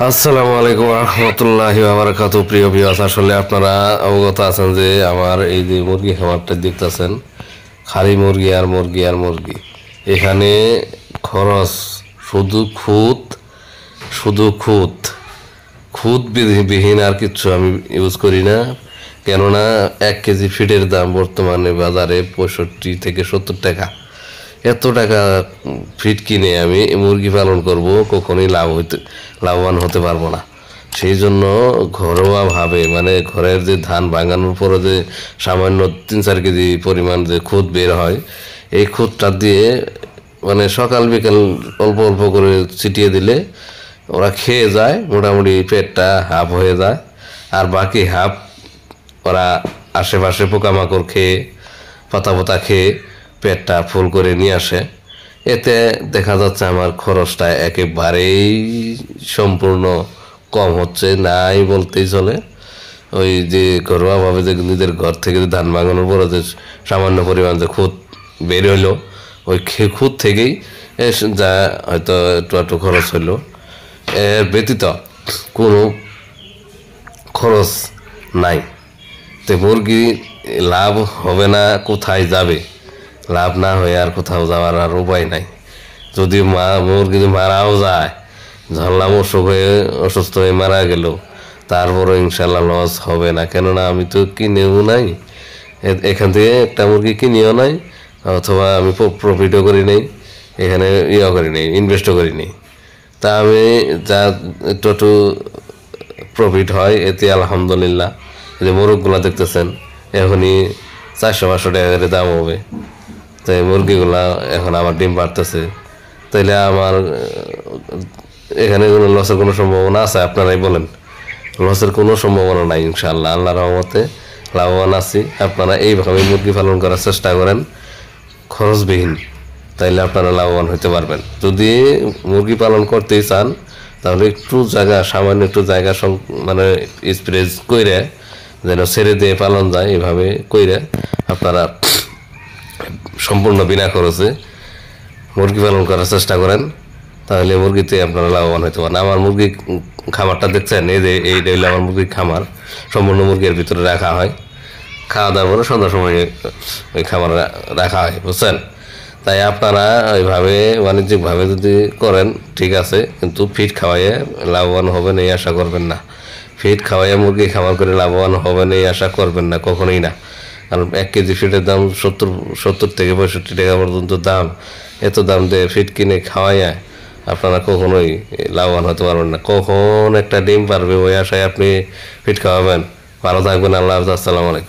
আসসালামু আলাইকুম রহমতুল্লাহি ওয়া বারাকাতুহু। প্রিয় ভিউয়ার্স, আসলে আপনারা অবগত আছেন যে আমার এই যে মুরগি খামারটা দেখতেছেন, খালি মুরগি আর মুরগি আর মুরগি। এখানে খরচ শুধু খুদ খুদ বিহীন আর কিচ্ছু আমি ইউজ করি না। কেননা 1 কেজি ফিডের দাম বর্তমানে বাজারে 65 থেকে 70 টাকা। এত টাকা ফিড কিনে আমি মুরগি পালন করব, কখনোই লাভবান হতে পারবো না। সেই জন্য ঘরোয়াভাবে, মানে ঘরের যে ধান ভাঙানোর পরে যে সামান্য 3-4 কেজি পরিমাণ যে খুদ বের হয়, এই খুদটা দিয়ে মানে সকাল বিকাল অল্প অল্প করে ছিটিয়ে দিলে ওরা খেয়ে যায়, মোটামুটি পেটটা হাফ হয়ে যায়। আর বাকি হাফ ওরা আশেপাশে পোকামাকড় খেয়ে, পাতা খেয়ে পেটটা ফুল করে নিয়ে আসে। এতে দেখা যাচ্ছে আমার খরচটা একেবারেই সম্পূর্ণ কম হচ্ছে, নাই বলতেই চলে। ওই যে ঘরোয়াভাবে যে নিজের ঘর থেকে যে ধান ভাঙানোর পরে যে সামান্য পরিমাণ যে খুদ বের হইলো, ওই খুদ থেকেই যা হয়তো একটু খরচ হইলো। এর ব্যতীত কোনো খরচ নাই। তো মুরগি লাভ হবে না, কোথায় যাবে? লাভ না হয়ে আর কোথাও যাওয়ার আর উপায় নাই। যদি মুরগি মারাও যায়, ধরলাম অসুস্থ হয়ে মারা গেল, তারপরও ইনশাল্লাহ লস হবে না। কেননা আমি তো কিনেও নাই, এখান থেকে একটা মুরগি কিনেও নাই, অথবা আমি প্রফিটও করি নাই, এখানে করি নাই, ইনভেস্টও করি নাই। তা আমি যা একটু প্রফিট হয় এতে আলহামদুলিল্লাহ। যে মোরগগুলো দেখতেছেন, এখনই 400-500 টাকা করে দাম হবে। তো এই মুরগিগুলা এখন আবার ডিম পারতেছে, তাইলে আমার এখানে কোনো লসের কোনো সম্ভাবনা আছে? আপনারাই বলেন। লসের কোনো সম্ভাবনা নাই ইনশাআল্লাহ, আল্লাহর রহমতে লাভবান আছি। আপনারা এইভাবে মুরগি পালন করার চেষ্টা করেন খরচবিহীন, তাইলে আপনারা লাভবান হতে পারবেন। যদি মুরগি পালন করতেই চান, তাহলে সামান্য একটু জায়গা মানে স্প্রেস কইরে যেন ছেড়ে দিয়ে পালন যায়, এভাবে কইরে আপনারা সম্পূর্ণ বিনা খরচে মুরগি পালন করার চেষ্টা করেন, তাহলে মুরগিতে আপনারা লাভবান হতে পারেন। আমার মুরগি খামারটা দেখছেন, এই যে এইটা হইলে আমার মুরগির খামার। সম্পূর্ণ মুরগির ভিতরে রাখা হয়, খাওয়া দাওয়ার পরে সন্ধ্যার সময় ওই খামার রাখা হয়, বুঝছেন? তাই আপনারা ওইভাবে বাণিজ্যিকভাবে যদি করেন ঠিক আছে, কিন্তু ফিড খাওয়াইয়ে লাভবান হবেন এই আশা করবেন না। ফিড খাওয়াইয়া মুরগি খামার করে লাভবান হবেন এই আশা করবেন না, কখনোই না। কারণ 1 কেজি ফিডের দাম 70 থেকে 65 টাকা পর্যন্ত দাম। এত দাম দিয়ে ফিড কিনে খাওয়াইয়া আপনারা কখনোই লাভবান হতে পারবেন না। কখন একটা ডিম পারবে ওই আশায় আপনি ফিড খাওয়াবেন? ভালো থাকবেন, আল্লাহ হাফেজ, আসসালামু আলাইকুম।